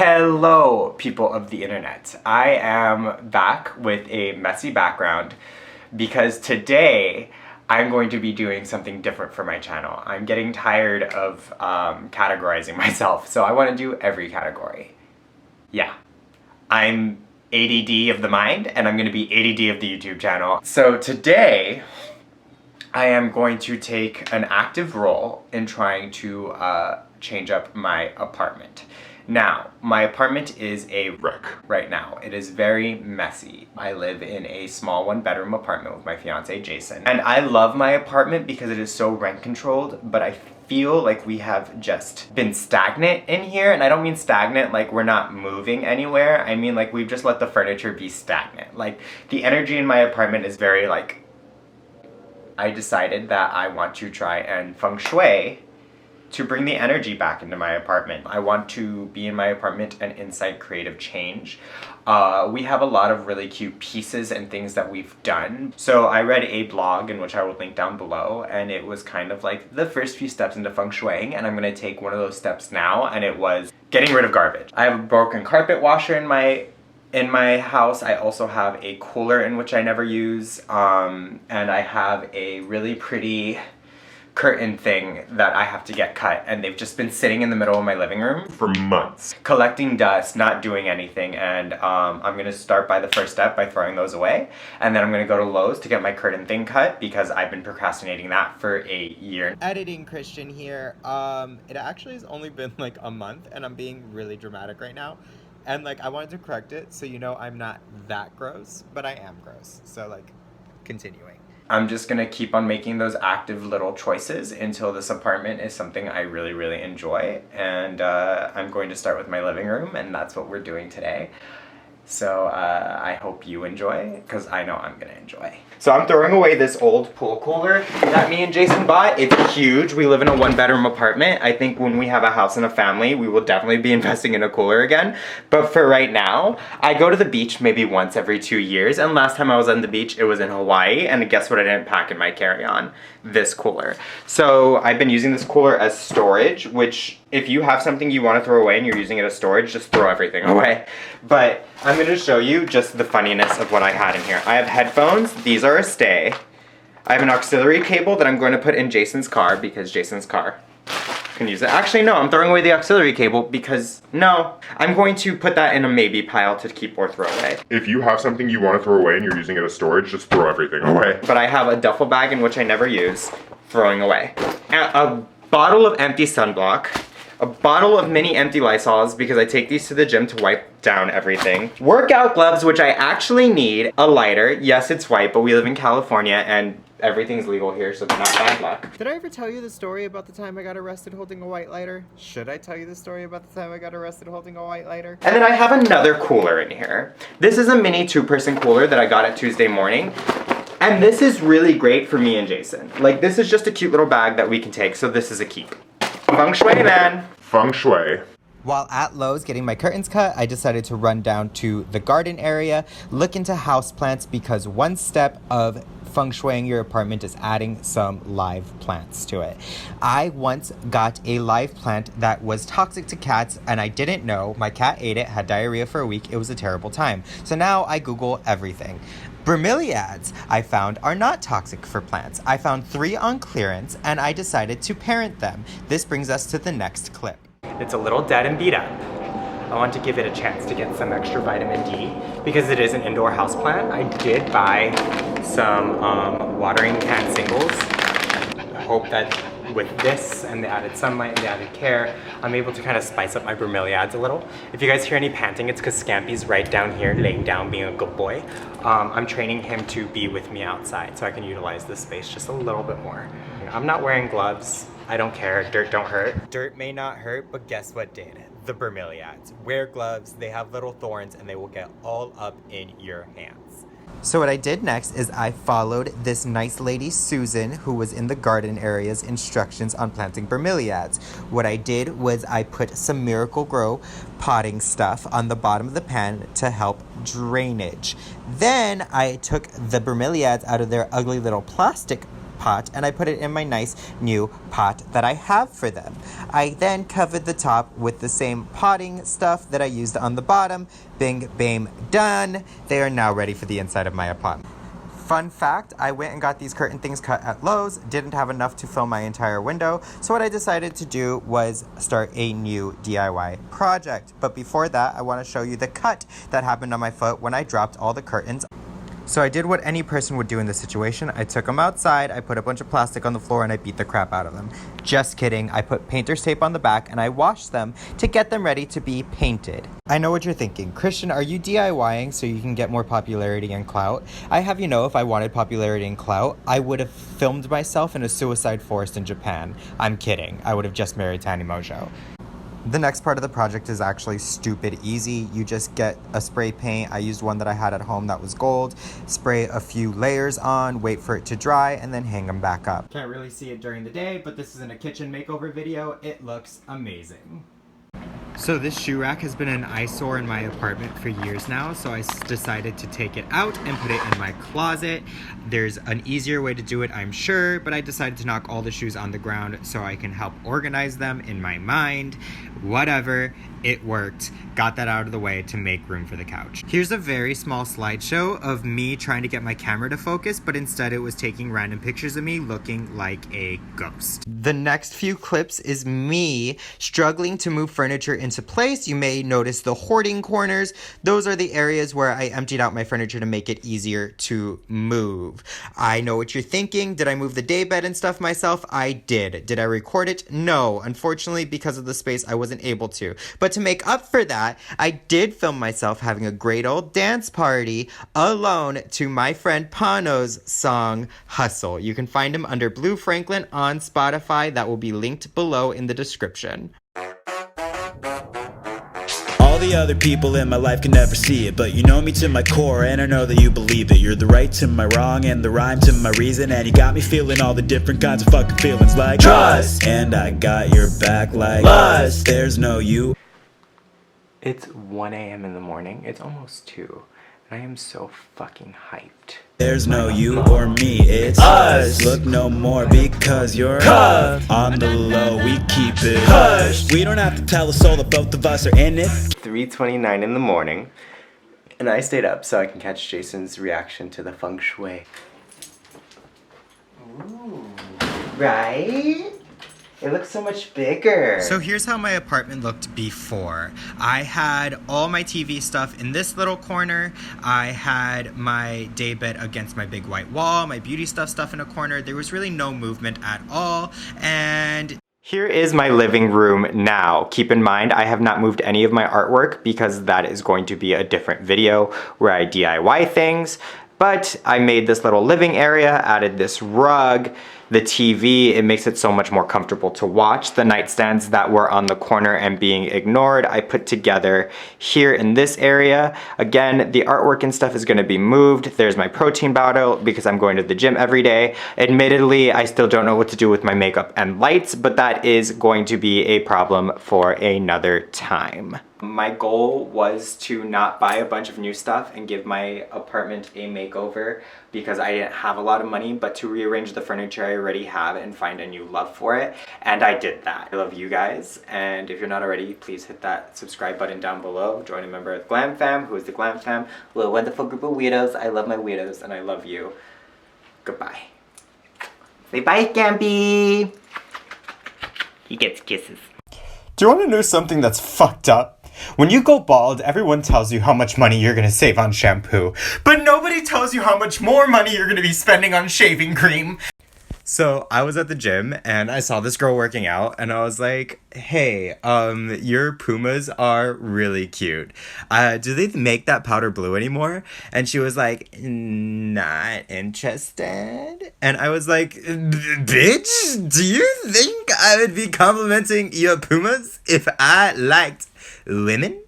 Hello, people of the internet. I am back with a messy background because today I'm going to be doing something different for my channel. I'm getting tired of categorizing myself, so I want to do every category. Yeah, I'm ADD of the mind, and I'm going to be ADD of the YouTube channel. So today, I am going to take an active role in trying to change up my apartment. Now, my apartment is a wreck right now. It is very messy. I live in a small one-bedroom apartment with my fiance, Jason. And I love my apartment because it is so rent controlled, but I feel like we have just been stagnant in here. And I don't mean stagnant like we're not moving anywhere. I mean like we've just let the furniture be stagnant. Like the energy in my apartment is very like, I decided that I want to try and Feng Shui to bring the energy back into my apartment. I want to be in my apartment and incite creative change. We have a lot of really cute pieces and things that we've done. So I read a blog, in which I will link down below, and it was kind of like the first few steps into Feng Shuiing, and I'm gonna take one of those steps now, and it was getting rid of garbage. I have a broken carpet washer in my house. I also have a cooler in which I never use, and I have a really pretty curtain thing that I have to get cut, and they've just been sitting in the middle of my living room for months, collecting dust, not doing anything, and I'm gonna start by the first step by throwing those away, and then I'm gonna go to Lowe's to get my curtain thing cut because I've been procrastinating that for a year. Editing Christian here. It actually has only been like a month, and I'm being really dramatic right now. And like I wanted to correct it so you know I'm not that gross, but I am gross. So like, continuing. I'm just gonna keep on making those active little choices until this apartment is something I really, really enjoy. And I'm going to start with my living room, and that's what we're doing today. So I hope you enjoy, because I know I'm gonna enjoy. So I'm throwing away this old pool cooler that me and Jason bought. It's huge. We live in a one-bedroom apartment. I think when we have a house and a family, we will definitely be investing in a cooler again. But for right now, I go to the beach maybe once every 2 years. And last time I was on the beach, it was in Hawaii. And guess what I didn't pack in my carry-on? This cooler. So I've been using this cooler as storage, which if you have something you want to throw away and you're using it as storage, just throw everything away. But I'm going to show you just the funniness of what I had in here. I have headphones. These are a stay. I have an auxiliary cable that I'm going to put in Jason's car because Jason's car can use it. Actually, no, I'm throwing away the auxiliary cable because, no, I'm going to put that in a maybe pile to keep or throw away. If you have something you want to throw away and you're using it as storage, just throw everything away. But I have a duffel bag in which I never use, throwing away. A bottle of empty sunblock. A bottle of mini empty Lysols because I take these to the gym to wipe down everything. Workout gloves, which I actually need. A lighter. Yes, it's white, but we live in California and everything's legal here, so it's not bad luck. Did I ever tell you the story about the time I got arrested holding a white lighter? Should I tell you the story about the time I got arrested holding a white lighter? And then I have another cooler in here. This is a mini 2-person cooler that I got at Tuesday morning. And this is really great for me and Jason. Like, this is just a cute little bag that we can take, so this is a keep. Feng Shui, man. Feng Shui. While at Lowe's getting my curtains cut, I decided to run down to the garden area, look into houseplants because one step of Feng Shuiing your apartment is adding some live plants to it. I once got a live plant that was toxic to cats and I didn't know. My cat ate it, had diarrhea for a week. It was a terrible time. So now I Google everything. Bromeliads I found are not toxic for plants. I found 3 on clearance and I decided to parent them. This brings us to the next clip. It's a little dead and beat up. I want to give it a chance to get some extra vitamin D because it is an indoor houseplant. I did buy some watering can singles. I hope that with this and the added sunlight and the added care, I'm able to kind of spice up my bromeliads a little. If you guys hear any panting, it's because Scampy's right down here laying down being a good boy. I'm training him to be with me outside so I can utilize this space just a little bit more. I'm not wearing gloves. I don't care. Dirt don't hurt. Dirt may not hurt, but guess what did? The bromeliads. Wear gloves, they have little thorns, and they will get all up in your hands. So what I did next is I followed this nice lady, Susan, who was in the garden area's instructions on planting bromeliads. What I did was I put some Miracle Grow potting stuff on the bottom of the pan to help drainage. Then I took the bromeliads out of their ugly little plastic pot and I put it in my nice new pot that I have for them. I then covered the top with the same potting stuff that I used on the bottom. Bing, bam, done. They are now ready for the inside of my apartment. Fun fact, I went and got these curtain things cut at Lowe's, didn't have enough to fill my entire window, so what I decided to do was start a new DIY project. But before that, I want to show you the cut that happened on my foot when I dropped all the curtains. So I did what any person would do in this situation. I took them outside, I put a bunch of plastic on the floor, and I beat the crap out of them. Just kidding. I put painter's tape on the back, and I washed them to get them ready to be painted. I know what you're thinking. Christian, are you DIYing so you can get more popularity and clout? I have you know, if I wanted popularity and clout, I would have filmed myself in a suicide forest in Japan. I'm kidding. I would have just married Tani Mojo. The next part of the project is actually stupid easy. You just get a spray paint. I used one that I had at home that was gold. Spray a few layers on, wait for it to dry, and then hang them back up. Can't really see it during the day, but this isn't a kitchen makeover video. It looks amazing. So this shoe rack has been an eyesore in my apartment for years now, so I decided to take it out and put it in my closet. There's an easier way to do it, I'm sure, but I decided to knock all the shoes on the ground so I can help organize them in my mind. Whatever, it worked. Got that out of the way to make room for the couch. Here's a very small slideshow of me trying to get my camera to focus, but instead it was taking random pictures of me looking like a ghost. The next few clips is me struggling to move furniture into place. You may notice the hoarding corners. Those are the areas where I emptied out my furniture to make it easier to move. I know what you're thinking. Did I move the daybed and stuff myself? I did. Did I record it? No. Unfortunately, because of the space, I wasn't able to. But to make up for that, I did film myself having a great old dance party alone to my friend Panos' song, Hustle. You can find him under Blue Franklin on Spotify. That will be linked below in the description. All the other people in my life can never see it, but you know me to my core and I know that you believe it. You're the right to my wrong and the rhyme to my reason, and you got me feeling all the different kinds of fucking feelings like trust, and I got your back like lust. There's no you. It's 1 a.m. in the morning. It's almost 2. And I am so fucking hyped. There's no you or me, it's us. Look no more because you're cuffed. On the low, we keep it hushed. We don't have to tell a soul that both of us are in it. 3:29 in the morning. And I stayed up so I can catch Jason's reaction to the Fungshway. Ooh. Right? It looks so much bigger. So here's how my apartment looked before. I had all my TV stuff in this little corner. I had my daybed against my big white wall, my beauty stuff in a corner. There was really no movement at all. And here is my living room now. Keep in mind, I have not moved any of my artwork because that is going to be a different video where I DIY things. But I made this little living area, added this rug, the TV. It makes it so much more comfortable to watch. The nightstands that were on the corner and being ignored, I put together here in this area. Again, the artwork and stuff is gonna be moved. There's my protein bottle because I'm going to the gym every day. Admittedly, I still don't know what to do with my makeup and lights, but that is going to be a problem for another time. My goal was to not buy a bunch of new stuff and give my apartment a makeover because I didn't have a lot of money, but to rearrange the furniture I already have and find a new love for it. And I did that. I love you guys. And if you're not already, please hit that subscribe button down below. Join a member of the Glam Fam. Who is the Glam Fam? A little wonderful group of weirdos. I love my weirdos and I love you. Goodbye. Say bye, Scampy. He gets kisses. do you want to know something that's fucked up? When you go bald, everyone tells you how much money you're gonna save on shampoo, but nobody tells you how much more money you're gonna be spending on shaving cream. So I was at the gym and I saw this girl working out and I was like, hey, your Pumas are really cute. Do they make that powder blue anymore? And she was like, not interested. And I was like, bitch, do you think I would be complimenting your Pumas if I liked women?